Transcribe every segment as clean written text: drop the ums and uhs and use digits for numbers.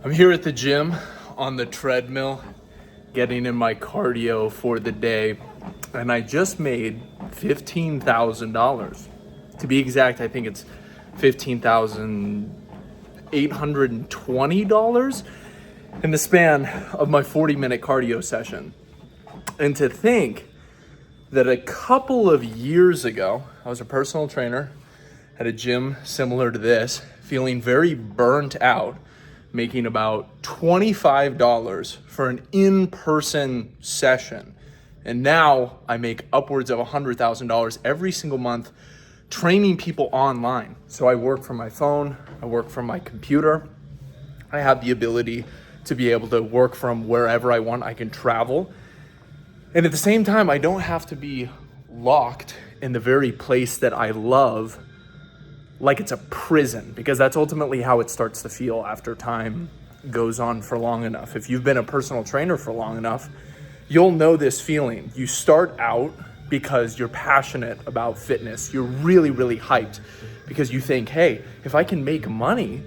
I'm here at the gym on the treadmill, getting in my cardio for the day, and I just made $15,000. To be exact, I think it's $15,820 in the span of my 40-minute cardio session. And to think that a couple of years ago, I was a personal trainer at a gym similar to this, feeling very burnt out, making about $25 for an in-person session. And now I make upwards of $100,000 every single month training people online. So I work from my phone, I work from my computer. I have the ability to be able to work from wherever I want. I can travel. And at the same time, I don't have to be locked in the very place that I love like it's a prison, because that's ultimately how it starts to feel after time goes on for long enough. If you've been a personal trainer for long enough, you'll know this feeling. You start out because you're passionate about fitness. You're really, really hyped because you think, hey, if I can make money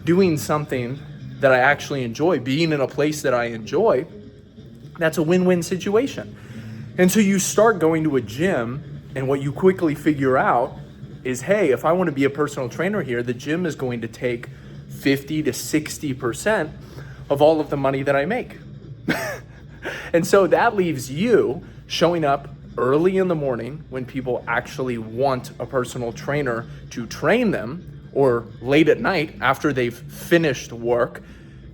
doing something that I actually enjoy, being in a place that I enjoy, that's a win-win situation. And so you start going to a gym, and what you quickly figure out is, hey, if I want to be a personal trainer here, the gym is going to take 50 to 60% of all of the money that I make. And so that leaves you showing up early in the morning when people actually want a personal trainer to train them, or late at night after they've finished work.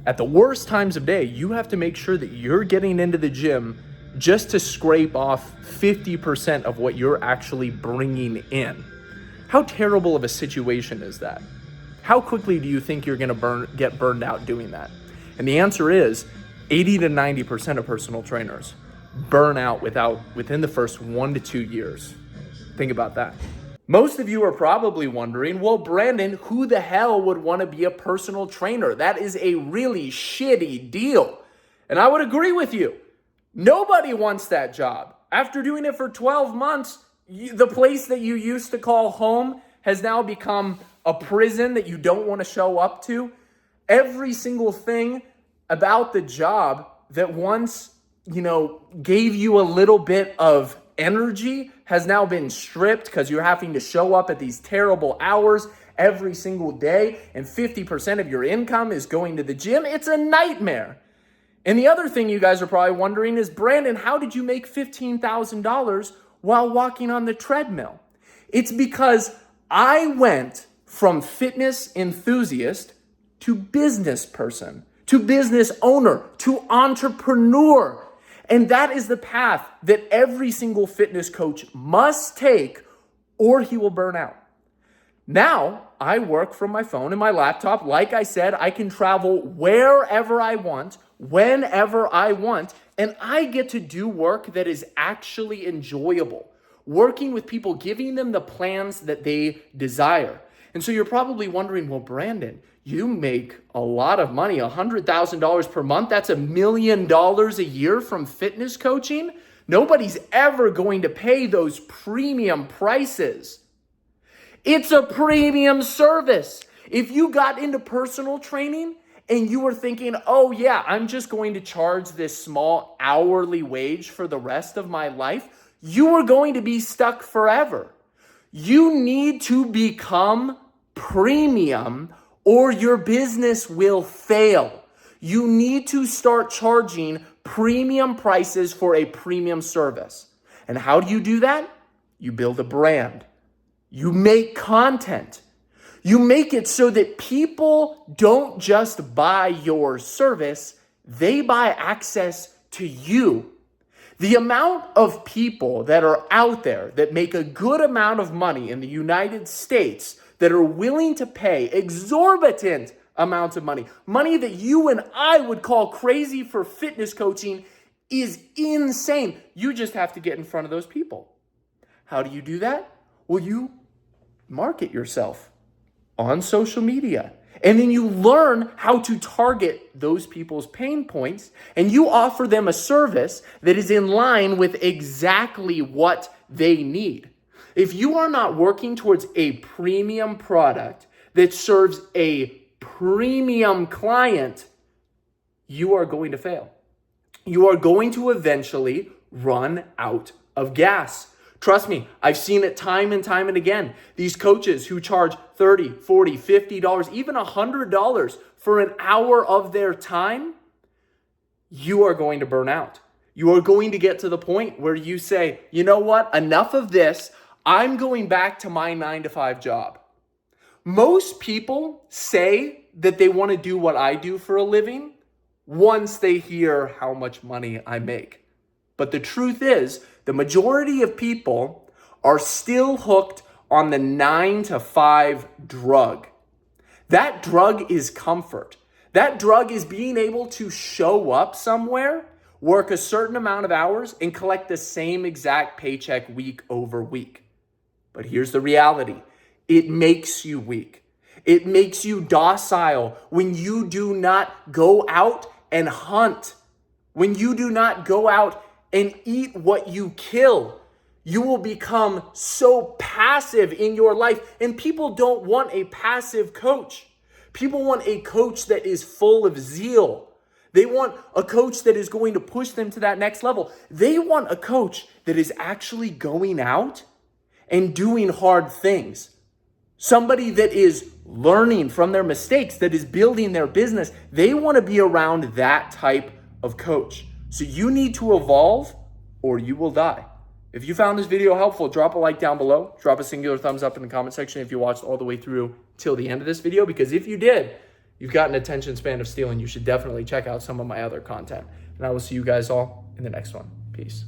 At the worst times of day, you have to make sure that you're getting into the gym just to scrape off 50% of what you're actually bringing in. How terrible of a situation is that? How quickly do you think you're gonna get burned out doing that? And the answer is 80 to 90% of personal trainers burn out within the first 1 to 2 years. Think about that. Most of you are probably wondering, well, Brandon, who the hell would want to be a personal trainer? That is a really shitty deal. And I would agree with you. Nobody wants that job. After doing it for 12 months, the place that you used to call home has now become a prison that you don't want to show up to. Every single thing about the job that once, gave you a little bit of energy has now been stripped because you're having to show up at these terrible hours every single day, and 50% of your income is going to the gym. It's a nightmare. And the other thing you guys are probably wondering is, Brandon, how did you make $15,000 while walking on the treadmill? It's because I went from fitness enthusiast to business person, to business owner, to entrepreneur. And that is the path that every single fitness coach must take, or he will burn out. Now, I work from my phone and my laptop. Like I said, I can travel wherever I want, whenever I want, and I get to do work that is actually enjoyable. Working with people, giving them the plans that they desire. And so you're probably wondering, well, Brandon, you make a lot of money, $100,000 per month. That's $1 million a year from fitness coaching. Nobody's ever going to pay those premium prices. It's a premium service. If you got into personal training and you were thinking, oh yeah, I'm just going to charge this small hourly wage for the rest of my life, you are going to be stuck forever. You need to become premium or your business will fail. You need to start charging premium prices for a premium service. And how do you do that? You build a brand. You make content. You make it so that people don't just buy your service, they buy access to you. The amount of people that are out there that make a good amount of money in the United States that are willing to pay exorbitant amounts of money that you and I would call crazy for fitness coaching, is insane. You just have to get in front of those people. How do you do that? Well, you market yourself on social media. And then you learn how to target those people's pain points, and you offer them a service that is in line with exactly what they need. If you are not working towards a premium product that serves a premium client, you are going to fail. You are going to eventually run out of gas. Trust me, I've seen it time and time and again. These coaches who charge $30, $40, $50, even $100 for an hour of their time, you are going to burn out. You are going to get to the point where you say, you know what, enough of this. I'm going back to my 9-to-5 job. Most people say that they want to do what I do for a living once they hear how much money I make. But the truth is, the majority of people are still hooked on the 9-to-5 drug. That drug is comfort. That drug is being able to show up somewhere, work a certain amount of hours, and collect the same exact paycheck week over week. But here's the reality. It makes you weak. It makes you docile when you do not go out and hunt. When you do not go out and eat what you kill. You will become so passive in your life. And people don't want a passive coach. People want a coach that is full of zeal. They want a coach that is going to push them to that next level. They want a coach that is actually going out and doing hard things. Somebody that is learning from their mistakes, that is building their business. They want to be around that type of coach. So you need to evolve or you will die. If you found this video helpful, drop a like down below. Drop a singular thumbs up in the comment section if you watched all the way through till the end of this video, because if you did, you've got an attention span of steel and you should definitely check out some of my other content. And I will see you guys all in the next one. Peace.